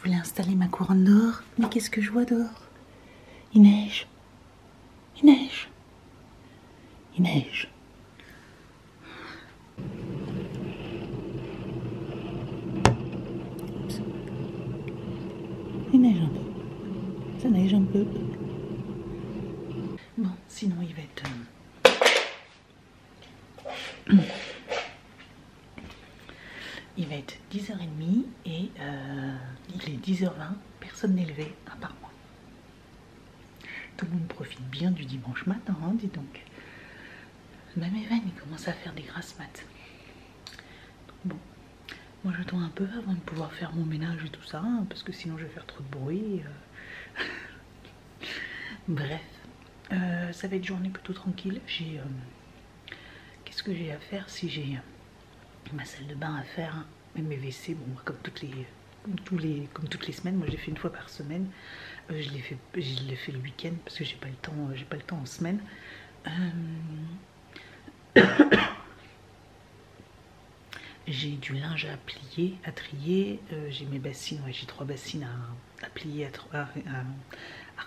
voulais installer ma couronne dehors, mais qu'est-ce que je vois dehors? Il neige. Il neige. Il neige. Oups. Il neige un peu. Ça neige un peu. Bon, sinon il va être... Il va être 10h30 et il est 10h20, personne n'est levé à part moi. Tout le monde profite bien du dimanche matin, hein, dis donc. Même Evan, il commence à faire des grasses mat. Bon, moi j'attends un peu avant de pouvoir faire mon ménage et tout ça, hein, parce que sinon je vais faire trop de bruit. Bref, ça va être une journée plutôt tranquille. J'ai... Qu'est-ce que j'ai à faire? Si j'ai ma salle de bain à faire, hein, et mes WC, bon, comme toutes les semaines, moi je les fais une fois par semaine. Je l'ai fait le week-end parce que j'ai pas le temps en semaine. J'ai du linge à plier, à trier. J'ai mes bassines, ouais, j'ai 3 bassines à plier, à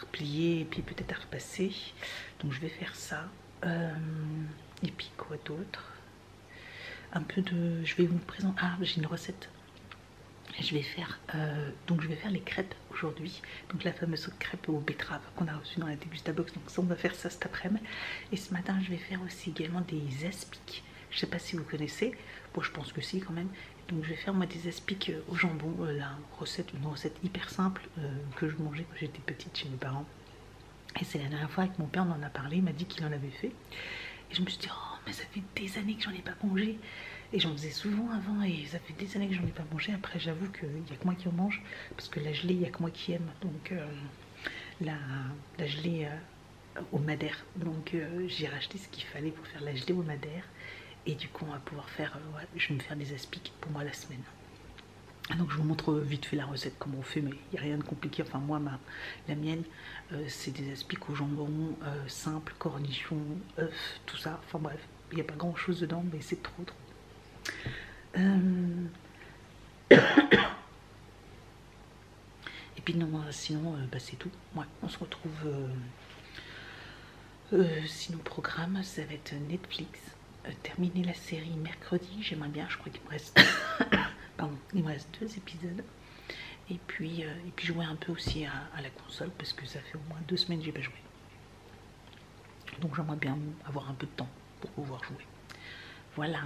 replier et puis peut-être à repasser. Donc je vais faire ça. Et puis quoi d'autre? Un peu de... Je vais vous présenter... Ah, j'ai une recette. Je vais faire donc je vais faire les crêpes aujourd'hui, donc la fameuse crêpe aux betteraves qu'on a reçue dans la dégustabox. Donc ça, on va faire ça cet après-midi. Et ce matin je vais faire aussi également des aspics. Je sais pas si vous connaissez, bon je pense que si quand même. Donc je vais faire moi des aspics au jambon, une recette hyper simple que je mangeais quand j'étais petite chez mes parents. Et c'est la dernière fois avec mon père on en a parlé, il m'a dit qu'il en avait fait. Et je me suis dit, oh mais ça fait des années que j'en ai pas mangé. Et j'en faisais souvent avant et ça fait des années que j'en ai pas mangé. Après j'avoue qu'il n'y a que moi qui en mange, parce que la gelée, il n'y a que moi qui aime. Donc la gelée au madère. Donc j'ai racheté ce qu'il fallait pour faire la gelée au madère. Et du coup on va pouvoir faire, ouais, je vais me faire des aspics pour moi la semaine. Donc je vous montre vite fait la recette, comment on fait, mais il n'y a rien de compliqué. Enfin moi, la mienne, c'est des aspics au jambon, simple, cornichons, œufs, tout ça. Enfin bref, il n'y a pas grand chose dedans, mais c'est trop. Et puis non, sinon bah, c'est tout. Ouais, on se retrouve sinon programme, ça va être Netflix. Terminer la série mercredi, j'aimerais bien, je crois qu'il me reste pardon, il me reste 2 épisodes. Et puis jouer un peu aussi à la console, parce que ça fait au moins 2 semaines que j'ai pas joué. Donc j'aimerais bien avoir un peu de temps pour pouvoir jouer. Voilà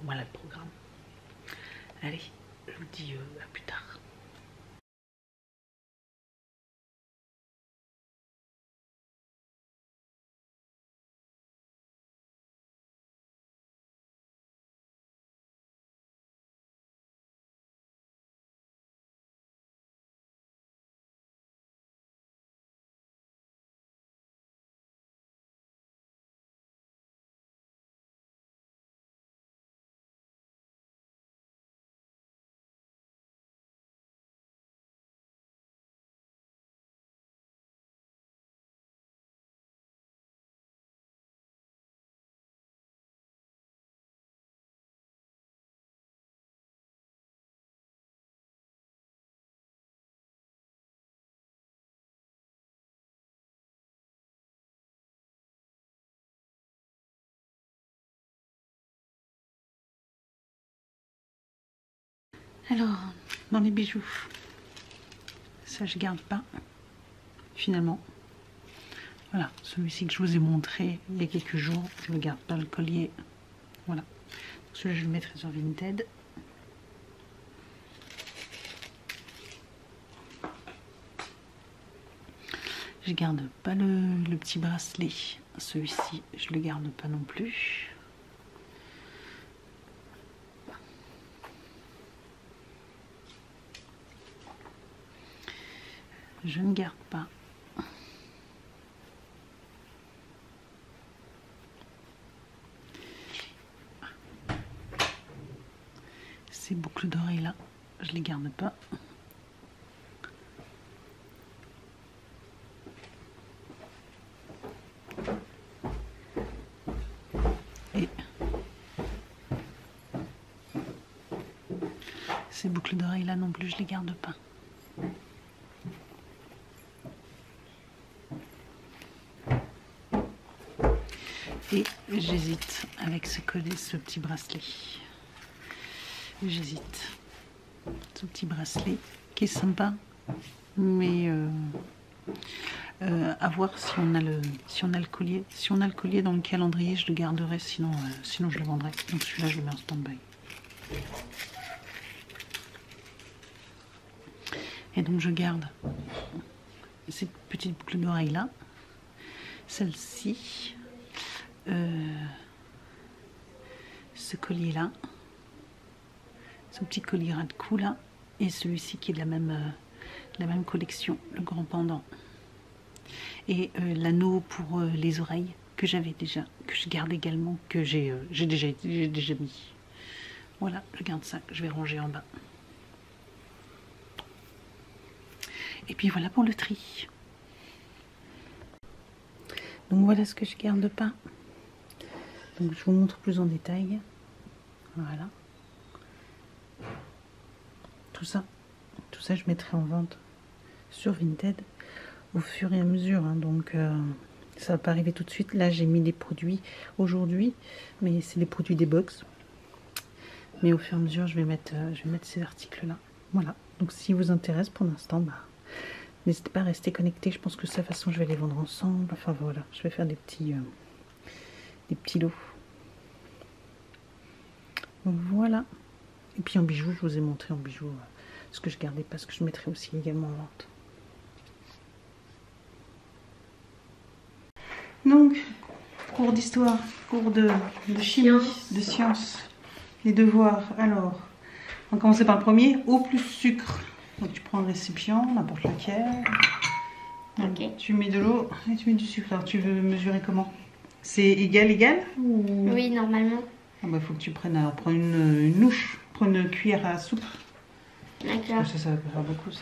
le programme. Allez, je vous dis à plus tard. Alors, dans les bijoux, ça je garde pas, finalement. Voilà, celui-ci que je vous ai montré il y a quelques jours, je ne garde pas le collier. Voilà, celui-là je le mettrai sur Vinted. Je garde pas le petit bracelet, celui-ci je le garde pas non plus. Je ne garde pas. Ces boucles d'oreilles là, je les garde pas. Et ces boucles d'oreilles là non plus, je les garde pas. J'hésite avec ce collier, ce petit bracelet. J'hésite. Ce petit bracelet qui est sympa, mais à voir si on a le collier. Si on a le collier dans le calendrier, je le garderai, sinon je le vendrai. Donc celui-là, je le mets en stand-by. Et donc je garde cette petite boucle d'oreille là, celle-ci, ce collier là, ce petit collier ras de cou là, et celui-ci qui est de la même collection, le grand pendant. Et l'anneau pour les oreilles que j'avais déjà, que je garde également, que j'ai déjà mis. Voilà, je garde ça, je vais ranger en bas. Et puis voilà pour le tri. Donc voilà ce que je garde pas. Donc je vous montre plus en détail. Voilà. Tout ça je mettrai en vente sur Vinted au fur et à mesure. Hein. Donc ça va pas arriver tout de suite. Là j'ai mis des produits aujourd'hui, mais c'est des produits des box. Mais au fur et à mesure je vais mettre ces articles là. Voilà. Donc si vous intéresse pour l'instant, bah, n'hésitez pas à rester connecté. Je pense que de cette façon je vais les vendre ensemble. Enfin voilà, je vais faire des petits lots. Voilà. Et puis en bijoux, je vous ai montré en bijoux ce que je gardais pas, ce que je mettrai aussi également en vente. Donc, cours d'histoire, cours de chimie, de sciences, les devoirs. Alors, on va commencer par le premier, eau plus sucre. Donc tu prends le récipient, n'importe lequel. Okay. Tu mets de l'eau et tu mets du sucre. Alors tu veux mesurer comment? C'est égal ou... Oui, normalement. Ah bah faut que tu prennes, alors, prends une louche, prends une cuillère à soupe. D'accord. Ça va faire beaucoup ça.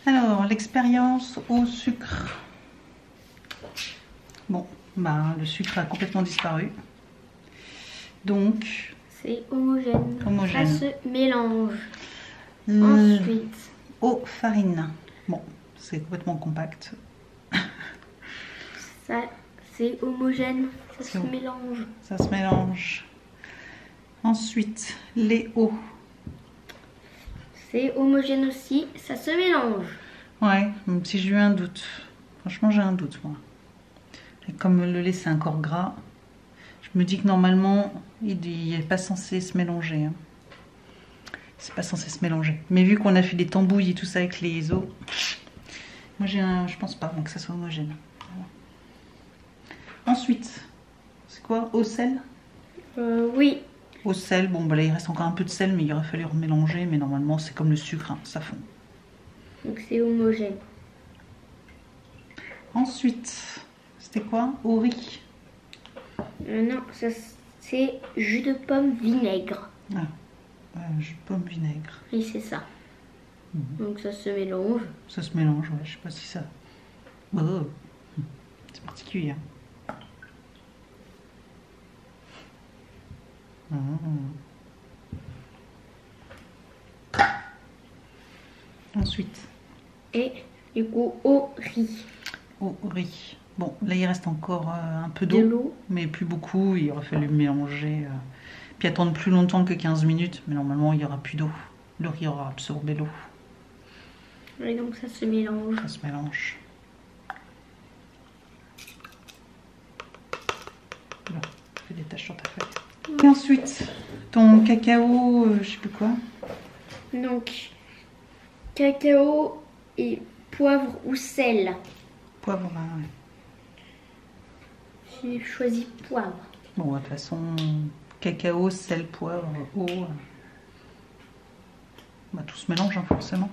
Alors, l'expérience au sucre. Bon, bah, le sucre a complètement disparu. Donc... C'est homogène. Ça se mélange. Ensuite... Eau, farine. Bon, c'est complètement compact. Ça, c'est homogène. Ça se mélange. Ça se mélange. Ensuite, les eaux. C'est homogène aussi, ça se mélange. Ouais, même si j'ai eu un doute. Franchement, j'ai un doute, moi. Et comme le lait, c'est encore gras, je me dis que normalement, il n'est pas censé se mélanger. Hein. C'est pas censé se mélanger. Mais vu qu'on a fait des tambouilles et tout ça avec les os, moi, je pense pas que ça soit homogène. Voilà. Ensuite, c'est quoi? Eau, sel? Oui. au sel. Bon, bah là, il reste encore un peu de sel, mais il aurait fallu remélanger. Mais normalement, c'est comme le sucre, hein, ça fond. Donc c'est homogène. Ensuite, c'était quoi? Au riz. Non, ça c'est jus de pomme vinaigre. Ah, jus de pomme vinaigre. Oui, c'est ça. Donc ça se mélange. Ça se mélange, ouais. Je sais pas si ça... Oh. C'est particulier. Ensuite. Et du coup, au riz. Au riz. Bon, là il reste encore un peu De d'eau. l'eau. Mais plus beaucoup. Il aurait fallu mélanger. Puis attendre plus longtemps que 15 minutes. Mais normalement, il n'y aura plus d'eau. Le riz aura absorbé l'eau. Et donc ça se mélange. Ça se mélange. Là, fais des taches sur ta feuille. Et ensuite, ton cacao, je sais plus quoi. Donc, cacao et poivre ou sel. Poivre, ouais. J'ai choisi poivre. Bon, de toute façon, cacao, sel, poivre, eau. Bah, tout se mélange, hein, forcément.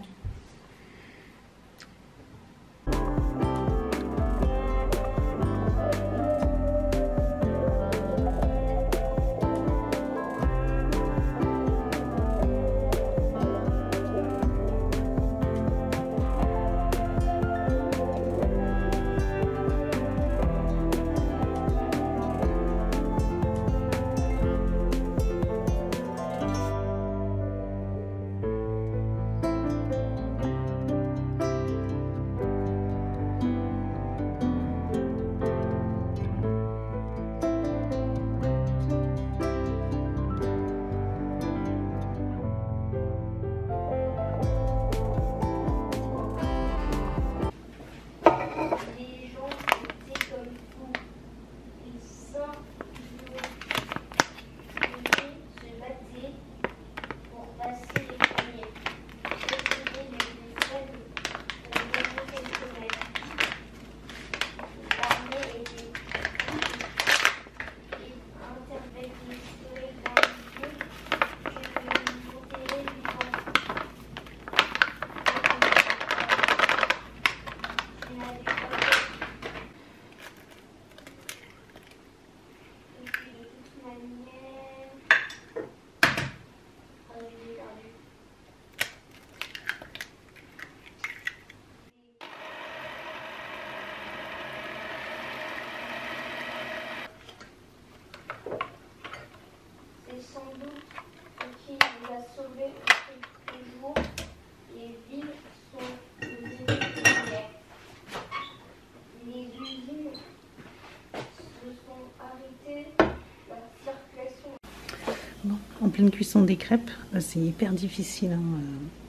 En pleine cuisson des crêpes, c'est hyper difficile. Hein.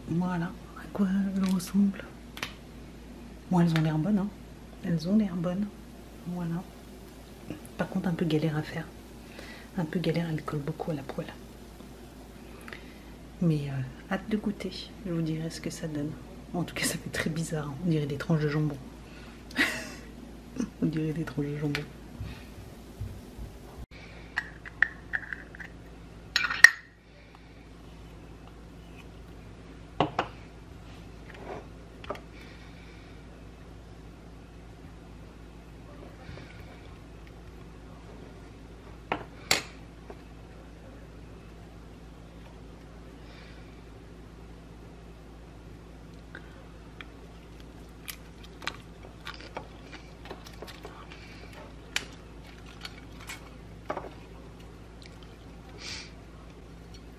Voilà à quoi elles ressemblent. Bon, elles ont l'air bonnes. Hein. Elles ont l'air bonnes. Voilà. Par contre, un peu galère à faire. Un peu galère, elles collent beaucoup à la poêle. Mais hâte de goûter. Je vous dirai ce que ça donne. En tout cas, ça fait très bizarre. Hein. On dirait des tranches de jambon. On dirait des tranches de jambon.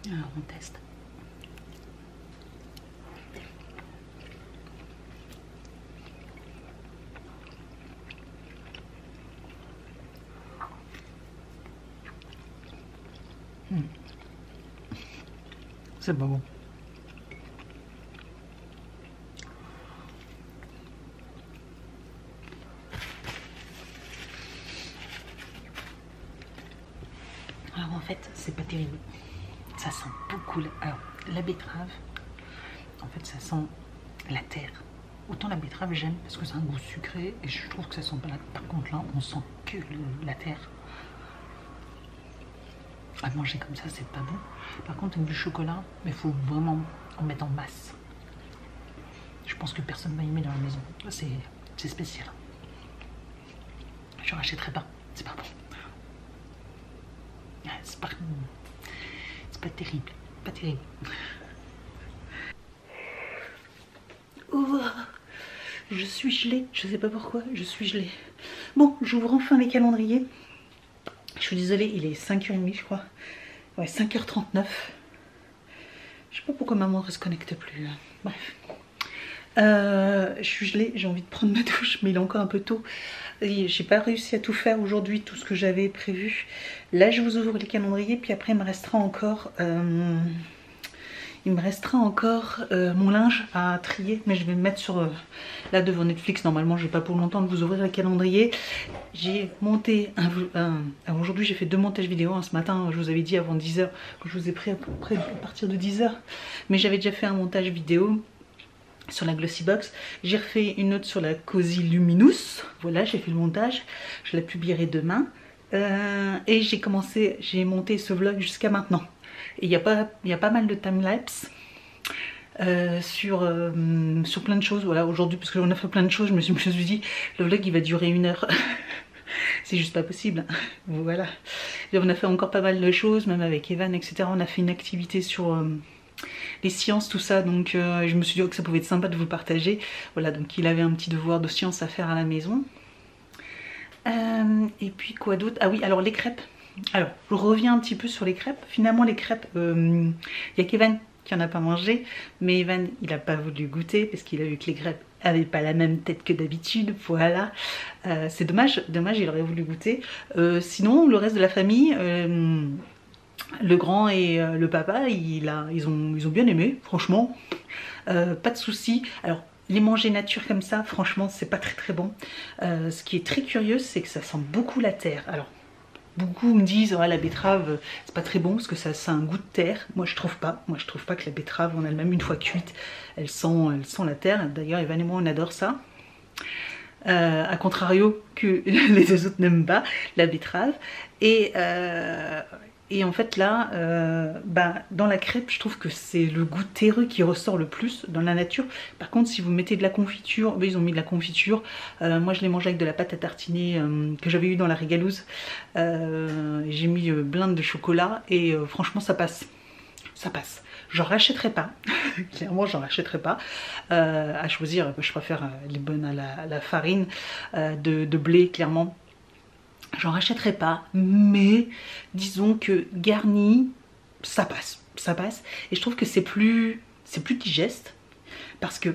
Alors on teste. C'est pas bon. Alors en fait, c'est pas terrible. Ça sent beaucoup la betterave. En fait, ça sent la terre. Autant la betterave, j'aime parce que c'est un goût sucré et je trouve que ça sent pas la... Par contre, là, on sent que la terre. À manger comme ça, c'est pas bon. Par contre, avec du chocolat, il faut vraiment en mettre en masse. Je pense que personne ne va aimer dans la maison. C'est spécial. Je rachèterai pas. C'est pas bon. C'est pas terrible. Pas terrible. Oh, je suis gelée. Je sais pas pourquoi. Je suis gelée. Bon, j'ouvre enfin les calendriers. Je suis désolée, il est 5h30 je crois. Ouais, 5h39. Je sais pas pourquoi maman ne se connecte plus. Bref. Je suis gelée, j'ai envie de prendre ma douche, mais il est encore un peu tôt. J'ai pas réussi à tout faire aujourd'hui, tout ce que j'avais prévu. Là, je vous ouvre les calendriers, puis après, il me restera encore... mon linge à trier, mais je vais me mettre sur là devant Netflix. Normalement, je n'ai pas pour longtemps de vous ouvrir le calendrier. J'ai monté aujourd'hui, j'ai fait 2 montages vidéo. Ce matin, je vous avais dit avant 10h que je vous ai pris à peu près à partir de 10h, mais j'avais déjà fait un montage vidéo sur la Glossy Box. J'ai refait une autre sur la Cozy Luminous. Voilà, j'ai fait le montage. Je la publierai demain. Et j'ai monté ce vlog jusqu'à maintenant. Et il y a pas mal de timelapse sur plein de choses. Voilà, aujourd'hui, parce qu'on a fait plein de choses, je me suis dit, le vlog il va durer 1 heure. C'est juste pas possible. Voilà. Et on a fait encore pas mal de choses, même avec Evan, etc. On a fait une activité sur les sciences, tout ça. Donc je me suis dit que ça pouvait être sympa de vous partager. Voilà, donc il avait un petit devoir de science à faire à la maison. Et puis quoi d'autre? Ah oui, alors les crêpes. Alors, je reviens un petit peu sur les crêpes. Finalement, les crêpes, il y a qu'Evan qui en a pas mangé, mais Evan, il n'a pas voulu goûter parce qu'il a vu que les crêpes n'avaient pas la même tête que d'habitude. Voilà, c'est dommage, il aurait voulu goûter. Sinon, le reste de la famille, le grand et le papa, ils ont bien aimé, franchement. Pas de soucis. Alors, les manger nature comme ça, franchement, c'est pas très bon. Ce qui est très curieux, c'est que ça sent beaucoup la terre. Alors, beaucoup me disent la betterave c'est pas très bon parce que ça a un goût de terre. Moi je trouve pas. Moi je trouve pas que la betterave en elle-même une fois cuite, elle sent la terre. D'ailleurs Evan et moi on adore ça. A contrario que les 2 autres n'aiment pas la betterave. Et en fait là, dans la crêpe, je trouve que c'est le goût terreux qui ressort le plus dans la nature. Par contre, si vous mettez de la confiture, ils ont mis de la confiture. Moi, je l'ai mangé avec de la pâte à tartiner que j'avais eu dans la Régalouse. J'ai mis blinde de chocolat et franchement, ça passe. Ça passe. J'en rachèterai pas. Clairement, j'en rachèterai pas. À choisir, je préfère les bonnes à la farine de blé, clairement. J'en rachèterai pas, mais disons que garni, ça passe, et je trouve que c'est plus digeste, parce que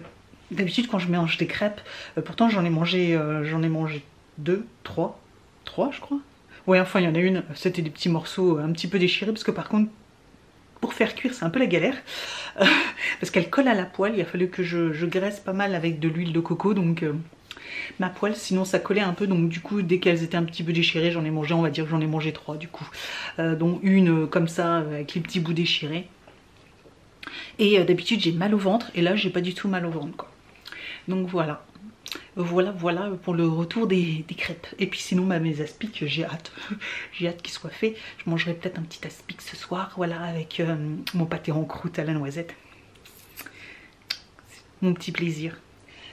d'habitude quand je mange des crêpes, pourtant j'en ai mangé 2, 3 je crois. Ouais, enfin il y en a une, c'était des petits morceaux un petit peu déchirés, parce que par contre pour faire cuire c'est un peu la galère, parce qu'elle colle à la poêle. Il a fallu que je graisse pas mal avec de l'huile de coco, donc ma poêle, sinon ça collait un peu, donc du coup dès qu'elles étaient un petit peu déchirées, j'en ai mangé, on va dire que j'en ai mangé 3 du coup, dont une comme ça avec les petits bouts déchirés. Et d'habitude j'ai mal au ventre, et là j'ai pas du tout mal au ventre quoi. Donc voilà pour le retour des crêpes. Et puis sinon mes aspics, j'ai hâte qu'ils soient faits. Je mangerai peut-être un petit aspic ce soir, voilà, avec mon pâté en croûte à la noisette. Mon petit plaisir.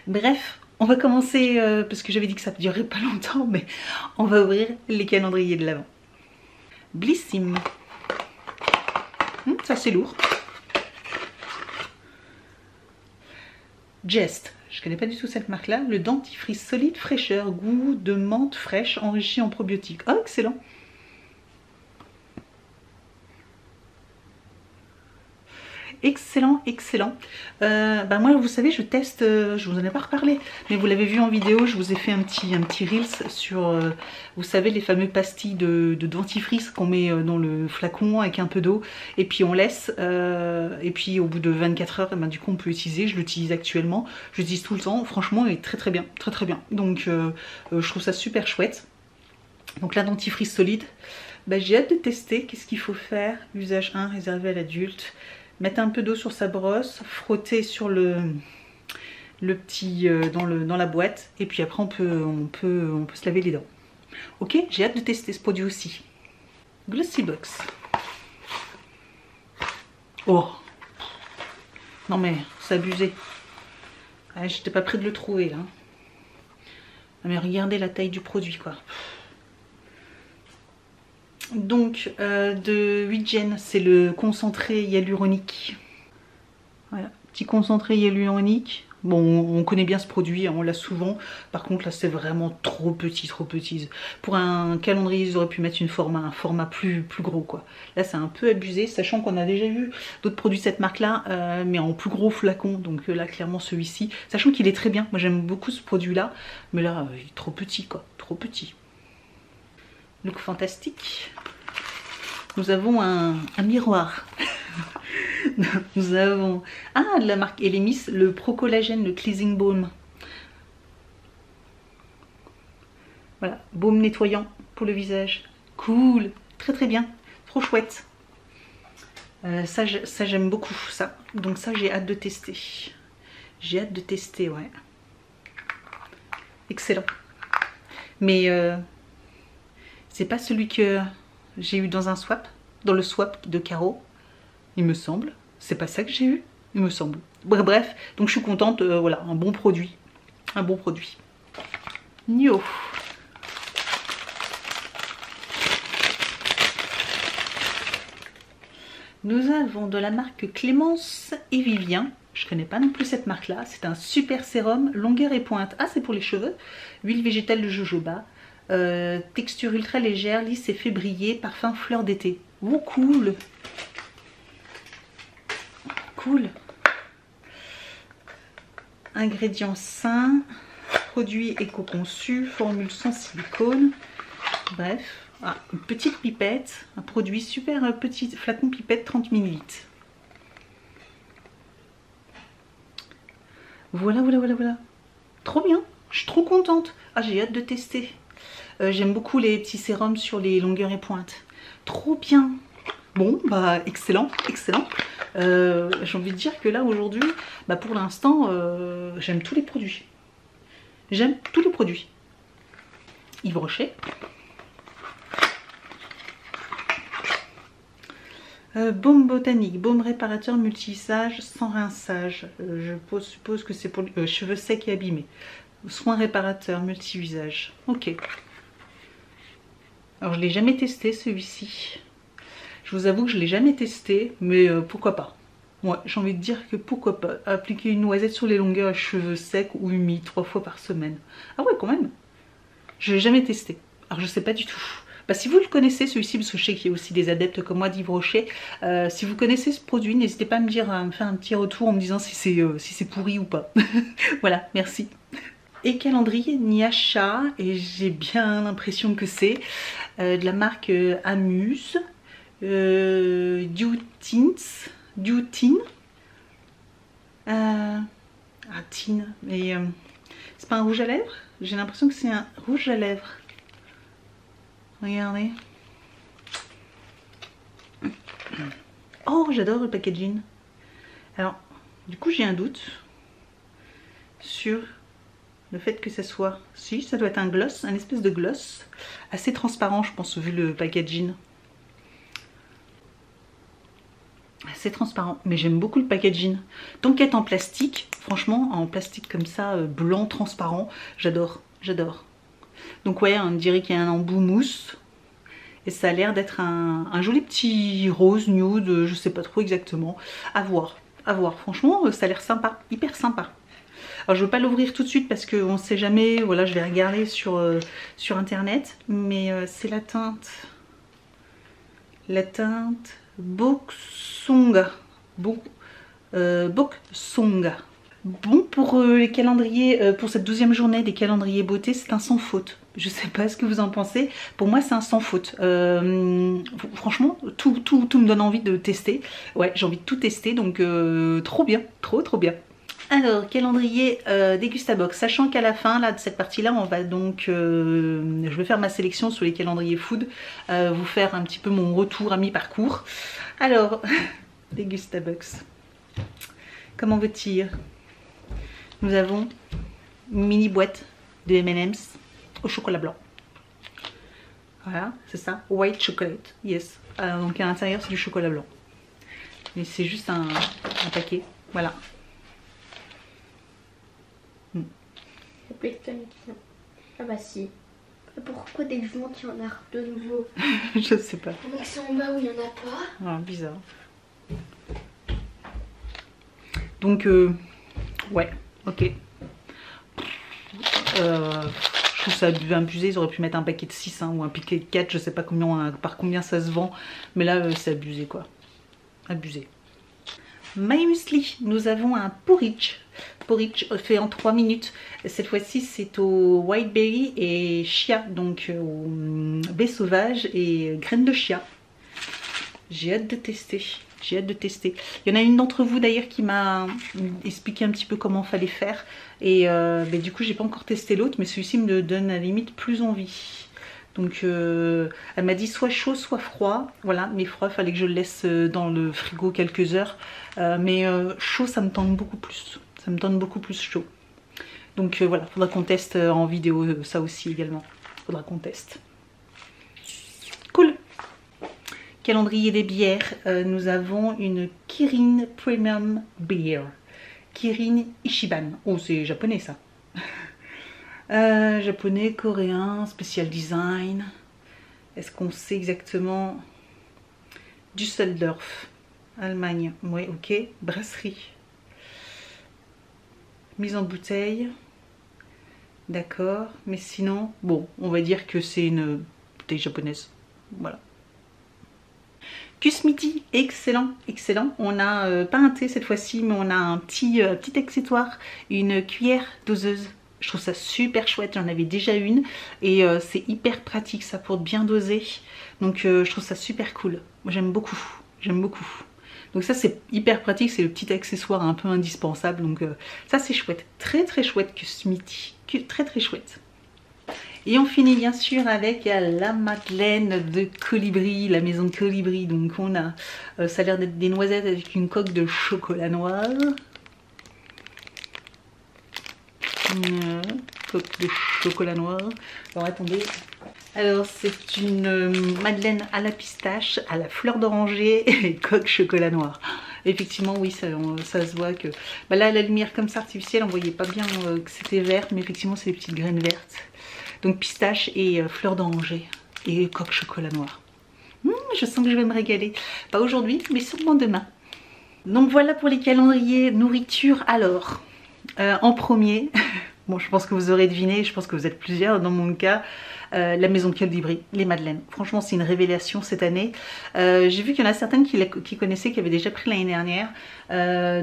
Bref, on va commencer, parce que j'avais dit que ça ne durerait pas longtemps, mais on va ouvrir les calendriers de l'Avent. Blissim. Ça c'est lourd. Jest. Je connais pas du tout cette marque là. Le dentifrice solide fraîcheur, goût de menthe fraîche enrichi en probiotiques. Oh excellent. Excellent. Moi vous savez je teste, je vous en ai pas reparlé, mais vous l'avez vu en vidéo, je vous ai fait un petit reels sur vous savez les fameux pastilles de dentifrice qu'on met dans le flacon avec un peu d'eau et puis on laisse, et puis au bout de 24 heures du coup on peut utiliser. Je l'utilise actuellement, je l'utilise tout le temps, franchement il est très bien, donc je trouve ça super chouette. Donc la dentifrice solide, j'ai hâte de tester. Qu'est-ce qu'il faut faire? Usage 1 réservé à l'adulte. Mettre un peu d'eau sur sa brosse, frotter sur le petit dans la boîte, et puis après on peut se laver les dents. Ok, j'ai hâte de tester ce produit aussi. Glossy Box. Oh, non mais c'est abusé. Ouais, j'étais pas près de le trouver là. Mais regardez la taille du produit quoi. Donc de 8 gènes, c'est le concentré hyaluronique. Voilà, petit concentré hyaluronique. Bon, on connaît bien ce produit, hein, on l'a souvent. Par contre, là, c'est vraiment trop petit, trop petit. Pour un calendrier, ils auraient pu mettre un format plus gros, quoi. Là, c'est un peu abusé, sachant qu'on a déjà vu d'autres produits de cette marque-là, mais en plus gros flacon. Donc là, clairement, celui-ci. Sachant qu'il est très bien. Moi, j'aime beaucoup ce produit-là. Mais là, il est trop petit, quoi. Trop petit. Look fantastique. Nous avons un miroir. Nous avons de la marque Elemis, le Pro Collagène, le Cleansing Balm. Voilà, baume nettoyant pour le visage. Cool, très très bien, trop chouette. Ça j'aime beaucoup ça. Donc ça j'ai hâte de tester. J'ai hâte de tester, ouais. Excellent. Mais c'est pas celui que j'ai eu dans un swap, dans le swap de Caro. Il me semble. C'est pas ça que j'ai eu, il me semble. Bref, donc je suis contente. Voilà, un bon produit. Un bon produit. Nio. Nous avons de la marque Clémence et Vivien. Je connais pas non plus cette marque-là. C'est un super sérum, longueur et pointe. Ah, c'est pour les cheveux. Huile végétale de jojoba. Texture ultra légère, lisse et fait briller. Parfum fleur d'été. Oh, cool. Cool. Ingrédients sains, produits éco-conçus, formule sans silicone. Bref, une petite pipette, un produit super petit, flacon pipette 30 ml. Voilà, voilà, voilà, voilà. Trop bien, je suis trop contente. Ah, j'ai hâte de tester. J'aime beaucoup les petits sérums sur les longueurs et pointes. Trop bien. Bon, bah excellent, excellent. J'ai envie de dire que là aujourd'hui, bah pour l'instant, j'aime tous les produits. J'aime tous les produits. Yves Rocher. Baume botanique, baume réparateur multi-usage sans rinçage. Je suppose que c'est pour cheveux secs et abîmés. Soin réparateur multi-usage. Ok. Alors je ne l'ai jamais testé celui-ci. Je vous avoue que je ne l'ai jamais testé, mais pourquoi pas. Ouais, j'ai envie de dire que pourquoi pas. Appliquer une noisette sur les longueurs à cheveux secs ou humides 3 fois par semaine. Ah ouais, quand même. Je ne l'ai jamais testé. Alors je sais pas du tout. Bah, si vous le connaissez celui-ci, parce que je sais qu'il y a aussi des adeptes comme moi d'Yves Rocher, si vous connaissez ce produit, n'hésitez pas à me dire, à me faire un petit retour en me disant si c'est pourri ou pas. Voilà, merci. Et calendrier Niacha, et j'ai bien l'impression que c'est de la marque Amuse, Dutine, Tine, mais c'est pas un rouge à lèvres? J'ai l'impression que c'est un rouge à lèvres. Regardez. Oh, j'adore le packaging. Alors, du coup, j'ai un doute sur le fait que ça soit... Si, ça doit être un gloss, un espèce de gloss. Assez transparent, je pense, vu le packaging. Assez transparent, mais j'aime beaucoup le packaging. Tant qu'être en plastique, franchement, en plastique comme ça, blanc, transparent, j'adore, j'adore. Donc ouais, on dirait qu'il y a un embout mousse. Et ça a l'air d'être un joli petit rose nude, je sais pas trop exactement. À voir, à voir. Franchement, ça a l'air sympa, hyper sympa. Alors je ne veux pas l'ouvrir tout de suite parce qu'on ne sait jamais. Voilà, je vais regarder sur internet. Mais c'est la teinte. La teinte Boksonga. Boksonga. Bon, pour les calendriers, pour cette 12e journée des calendriers beauté, c'est un sans faute. Je sais pas ce que vous en pensez. Pour moi, c'est un sans faute. Franchement, tout me donne envie de tester. Ouais, j'ai envie de tout tester, donc trop bien, trop bien. Alors, calendrier Dégustabox, sachant qu'à la fin là, de cette partie-là, on va donc, je vais faire ma sélection sur les calendriers food, vous faire un petit peu mon retour à mi-parcours. Alors, Dégustabox, comment veut-il? Nous avons une mini boîte de M&M's au chocolat blanc. Voilà, c'est ça, white chocolate, yes. Donc à l'intérieur, c'est du chocolat blanc. Mais c'est juste un paquet. Voilà. Ah bah si. Pourquoi dès que je monte, il y en a de nouveau? Je sais pas. Donc c'est en bas où il n'y en a pas. Ah, bizarre. Donc, ouais, ok. Je trouve ça abusé. Ils auraient pu mettre un paquet de 6 hein, ou un paquet de 4. Je sais pas combien, par combien ça se vend. Mais là, c'est abusé quoi. Abusé. My Muesli, nous avons un porridge. Porridge fait en 3 minutes. Cette fois-ci, c'est au whiteberry et chia, donc au baie sauvage et graines de chia. J'ai hâte de tester. J'ai hâte de tester. Il y en a une d'entre vous d'ailleurs qui m'a expliqué un petit peu comment fallait faire. Et du coup, j'ai pas encore testé l'autre, mais celui-ci me donne à la limite plus envie. Donc elle m'a dit soit chaud soit froid, voilà, mais froid il fallait que je le laisse dans le frigo quelques heures, mais chaud ça me tente beaucoup plus, ça me tente beaucoup plus chaud. Donc voilà, faudra qu'on teste en vidéo ça aussi également, faudra qu'on teste. Cool. Calendrier des bières, nous avons une Kirin Premium Beer, Kirin Ichiban, oh c'est japonais ça. Japonais, coréen, spécial design. Est-ce qu'on sait exactement? Düsseldorf, Allemagne. Oui, ok. Brasserie. Mise en bouteille. D'accord. Mais sinon, bon, on va dire que c'est une bouteille japonaise. Voilà. Cuisse midi, excellent, excellent. On a pas un thé cette fois-ci, mais on a un petit accessoire, une cuillère doseuse. Je trouve ça super chouette, j'en avais déjà une et c'est hyper pratique ça pour bien doser. Donc je trouve ça super cool. Moi j'aime beaucoup, j'aime beaucoup. Donc ça c'est hyper pratique, c'est le petit accessoire un peu indispensable. Donc ça c'est chouette, très très chouette Cuisse midi, très très chouette. Et on finit bien sûr avec la madeleine de Colibri, la maison de Colibri. Donc on a, ça a l'air d'être des noisettes avec une coque de chocolat noir. Coque de chocolat noir. Alors attendez. Alors c'est une madeleine à la pistache, à la fleur d'oranger et coque chocolat noir. Effectivement oui ça se voit que bah là la lumière comme ça artificielle on voyait pas bien que c'était vert, mais effectivement c'est des petites graines vertes. Donc pistache et fleur d'oranger et coque chocolat noir. Je sens que je vais me régaler. Pas aujourd'hui mais sûrement demain. Donc voilà pour les calendriers nourriture. Alors en premier, bon je pense que vous aurez deviné, je pense que vous êtes plusieurs dans mon cas, la maison de Colibri, les madeleines. Franchement c'est une révélation cette année. J'ai vu qu'il y en a certaines qui connaissaient, qui avaient déjà pris l'année dernière.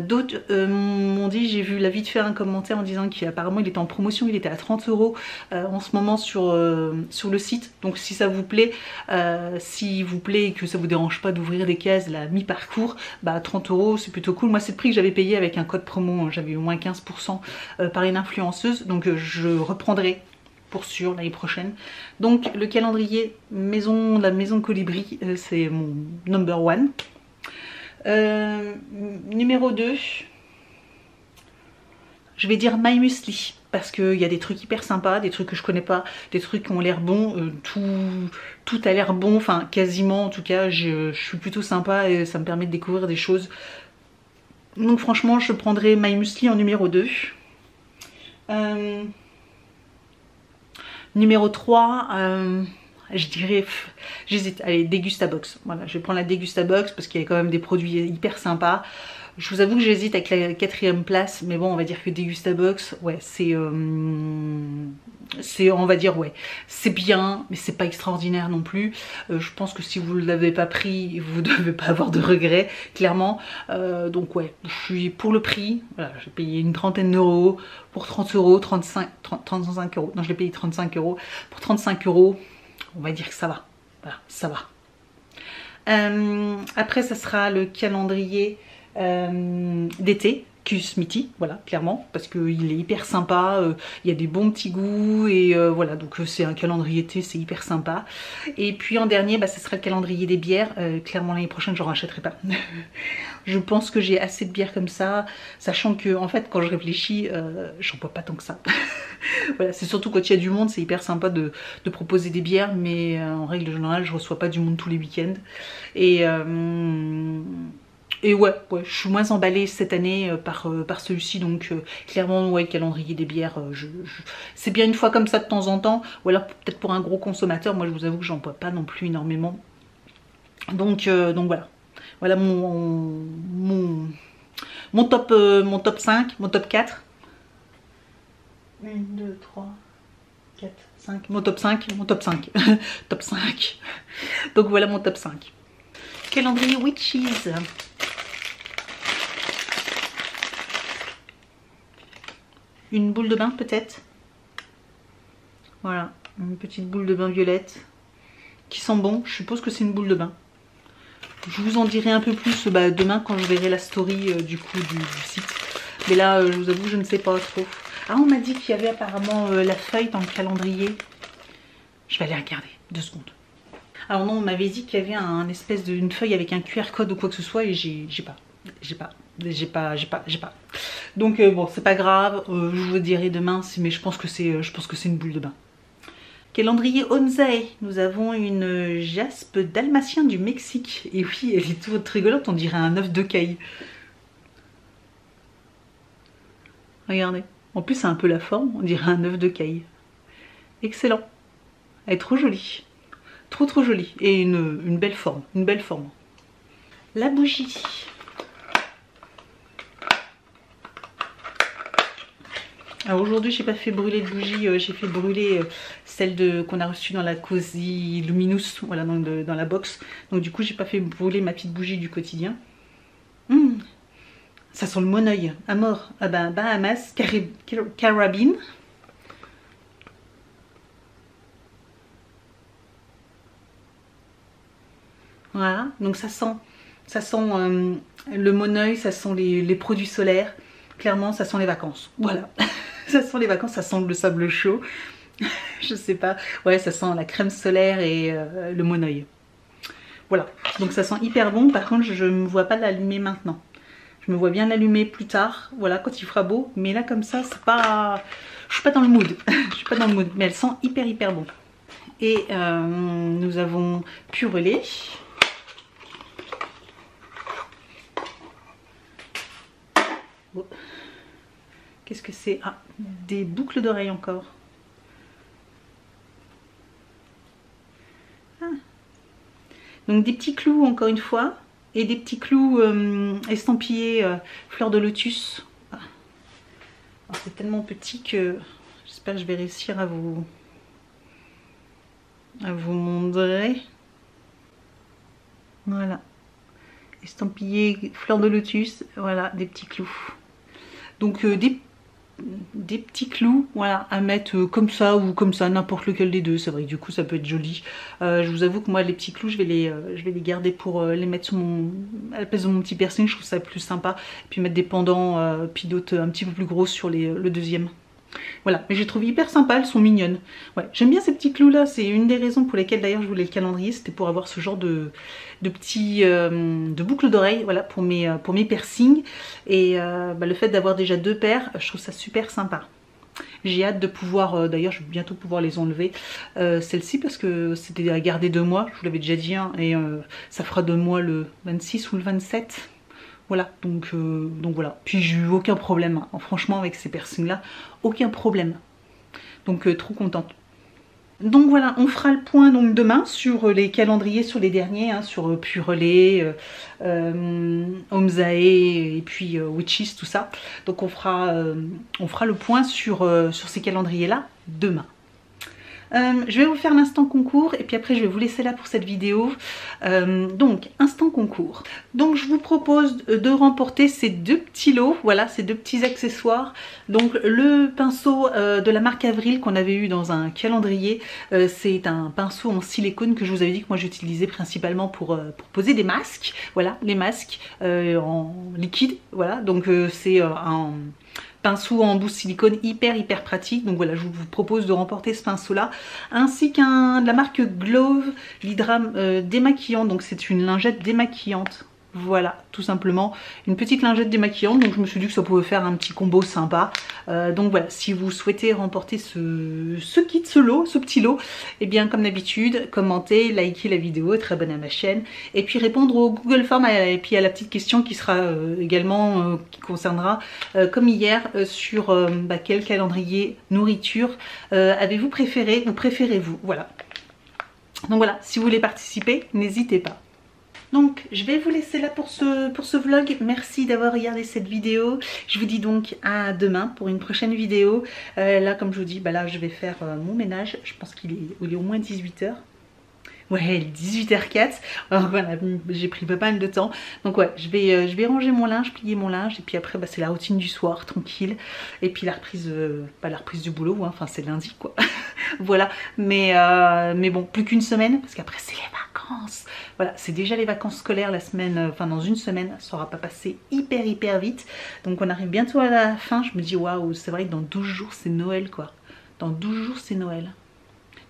D'autres m'ont dit, j'ai vu la vite faire un commentaire en disant qu'apparemment il était en promotion, il était à 30 € en ce moment sur le site. Donc si ça vous plaît, et que ça vous dérange pas d'ouvrir des cases la mi-parcours, bah 30 € c'est plutôt cool. Moi c'est le prix que j'avais payé avec un code promo, j'avais eu moins 15% par une influenceuse, donc je reprendrai pour sûr l'année prochaine. Donc le calendrier la maison Colibri, c'est mon number one. Numéro 2, je vais dire My Muesli, parce qu'il y a des trucs hyper sympas, des trucs que je connais pas, des trucs qui ont l'air bons, tout a l'air bon, enfin quasiment en tout cas, je suis plutôt sympa et ça me permet de découvrir des choses. Donc franchement je prendrai My Muesli en numéro 2. Numéro 3, je dirais, j'hésite, allez, Degustabox. Voilà, je vais prendre la Degustabox parce qu'il y a quand même des produits hyper sympas. Je vous avoue que j'hésite avec la 4e place, mais bon, on va dire que Degustabox, ouais, on va dire, ouais, c'est bien, mais c'est pas extraordinaire non plus. Je pense que si vous ne l'avez pas pris, vous ne devez pas avoir de regrets, clairement. Donc ouais, je suis pour le prix. Voilà, j'ai payé une trentaine d'euros pour 30 €, 35 €. Non, je l'ai payé 35 €. Pour 35 €, on va dire que ça va. Voilà, ça va. Après, ça sera le calendrier d'été, Cuisse midi, voilà, clairement, parce qu'il est hyper sympa, il y a des bons petits goûts, et voilà, donc c'est un calendrier été, c'est hyper sympa. Et puis en dernier, bah, ce sera le calendrier des bières, clairement l'année prochaine, j'en rachèterai pas. Je pense que j'ai assez de bières comme ça, sachant que, en fait, quand je réfléchis, j'en bois pas tant que ça. Voilà, c'est surtout quand il y a du monde, c'est hyper sympa de proposer des bières, mais en règle générale, je reçois pas du monde tous les week-ends. Et ouais, je suis moins emballée cette année par celui-ci, donc clairement, ouais, le calendrier des bières, c'est bien une fois comme ça de temps en temps, ou alors peut-être pour un gros consommateur. Moi je vous avoue que j'en bois pas non plus énormément. Donc voilà. Voilà mon top 5, mon top 4. 1, 2, 3, 4, 5. Mon top 5, mon top 5. Top 5. Donc voilà mon top 5. Calendrier Witches. Une boule de bain peut-être. Voilà, une petite boule de bain violette. Qui sent bon, je suppose que c'est une boule de bain. Je vous en dirai un peu plus demain quand je verrai la story du coup du site. Mais là, je vous avoue, je ne sais pas trop. Ah, on m'a dit qu'il y avait apparemment la feuille dans le calendrier. Je vais aller regarder, 2 secondes. Alors non, on m'avait dit qu'il y avait une espèce d'une feuille avec un QR code ou quoi que ce soit et j'ai pas. Donc bon, c'est pas grave, je vous dirai demain, mais je pense que c'est une boule de bain. Calendrier Omzae, nous avons une jaspe dalmatien du Mexique. Et oui, elle est toute rigolote, on dirait un œuf de caille. Regardez. En plus, c'est un peu la forme, on dirait un œuf de caille. Excellent. Elle est trop jolie. Trop jolie. Et une belle forme. Une belle forme. La bougie. Alors aujourd'hui, j'ai pas fait brûler de bougie, j'ai fait brûler celle qu'on a reçue dans la Cozy Luminous, voilà, dans la box. Donc du coup, j'ai pas fait brûler ma petite bougie du quotidien. Ça sent le moneuil, à mort. Ah ben, Bahamas, Carabine. Voilà, donc ça sent le moneuil, ça sent les produits solaires. Clairement, ça sent les vacances. Voilà, ça sent les vacances, ça sent le sable chaud. Je sais pas, ouais, ça sent la crème solaire et le moneuil. Voilà, donc ça sent hyper bon. Par contre, je ne me vois pas l'allumer maintenant. Je me vois bien l'allumer plus tard, voilà, quand il fera beau. Mais là, comme ça, c'est pas... Je suis pas dans le mood. Je suis pas dans le mood, mais elle sent hyper bon. Et nous avons Purelé. Oh. Qu'est-ce que c'est? Ah, des boucles d'oreilles encore. Ah. Donc des petits clous encore une fois. Et des petits clous estampillés fleurs de lotus. Ah. C'est tellement petit que j'espère que je vais réussir à vous montrer. Voilà. Estampillés fleurs de lotus. Voilà, des petits clous. Donc des petits clous, voilà, à mettre comme ça ou comme ça, n'importe lequel des deux. C'est vrai que du coup ça peut être joli. Je vous avoue que moi les petits clous je vais les garder pour les mettre sur à la place de mon petit piercing. Je trouve ça plus sympa. Et puis mettre des pendants puis d'autres un petit peu plus gros sur le deuxième. Voilà, mais j'ai trouvé hyper sympa, elles sont mignonnes. Ouais, j'aime bien ces petits clous là, c'est une des raisons pour lesquelles d'ailleurs je voulais le calendrier, c'était pour avoir ce genre de petits de boucles d'oreilles, voilà, pour mes piercings. Et le fait d'avoir déjà 2 paires, je trouve ça super sympa. J'ai hâte de pouvoir, d'ailleurs je vais bientôt pouvoir les enlever, celle-ci, parce que c'était à garder 2 mois, je vous l'avais déjà dit, hein, et ça fera 2 mois le 26 ou le 27. Voilà, donc voilà. Puis j'ai eu aucun problème, hein. Franchement avec ces piercings là, aucun problème. Donc trop contente. Donc voilà, on fera le point donc demain sur les calendriers, sur les derniers, hein, sur Purelé, Omzae et puis Witches, tout ça. Donc on fera le point sur ces calendriers là demain. Je vais vous faire l'instant concours et puis après je vais vous laisser là pour cette vidéo. Donc instant concours. Donc je vous propose de remporter ces 2 petits lots, voilà, ces 2 petits accessoires. Donc le pinceau de la marque Avril qu'on avait eu dans un calendrier, c'est un pinceau en silicone que je vous avais dit que moi j'utilisais principalement pour poser des masques. Voilà, les masques en liquide, voilà, donc c'est un pinceau en embout silicone hyper pratique. Donc voilà, je vous propose de remporter ce pinceau là, ainsi qu'un de la marque Glove, l'hydra démaquillant. Donc c'est une lingette démaquillante, Voilà, tout simplement une petite lingette démaquillante, donc je me suis dit que ça pouvait faire un petit combo sympa. Donc voilà, si vous souhaitez remporter ce kit, ce petit lot, et bien comme d'habitude, commentez, likez la vidéo, être abonné à ma chaîne, et puis répondre au Google Form et puis à la petite question qui sera également, qui concernera, comme hier, sur quel calendrier nourriture avez-vous préféré ou préférez-vous, voilà. Donc voilà, si vous voulez participer, n'hésitez pas. Donc je vais vous laisser là pour ce vlog. Merci d'avoir regardé cette vidéo. Je vous dis donc à demain pour une prochaine vidéo. Là comme je vous dis, là je vais faire mon ménage. Je pense qu'il est au moins 18 h. Ouais, il est 18h04. Alors voilà, j'ai pris pas mal de temps. Donc ouais, je vais ranger mon linge, plier mon linge. Et puis après, c'est la routine du soir, tranquille. Et puis la reprise du boulot, hein. Enfin c'est lundi quoi. Voilà, mais bon, plus qu'une semaine, parce qu'après c'est les vacances. Voilà, c'est déjà les vacances scolaires la semaine, enfin dans une semaine, ça aura pas passé hyper vite. Donc on arrive bientôt à la fin. Je me dis waouh, c'est vrai que dans 12 jours c'est Noël quoi. Dans 12 jours c'est Noël.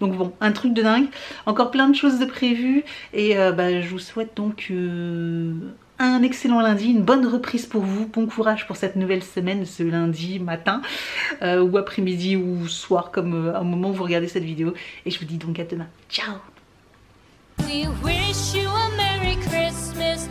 Donc bon, un truc de dingue, encore plein de choses de prévues et je vous souhaite donc un excellent lundi, une bonne reprise pour vous, bon courage pour cette nouvelle semaine, ce lundi matin ou après-midi ou soir comme à un moment où vous regardez cette vidéo et je vous dis donc à demain, ciao. We wish you a Merry Christmas.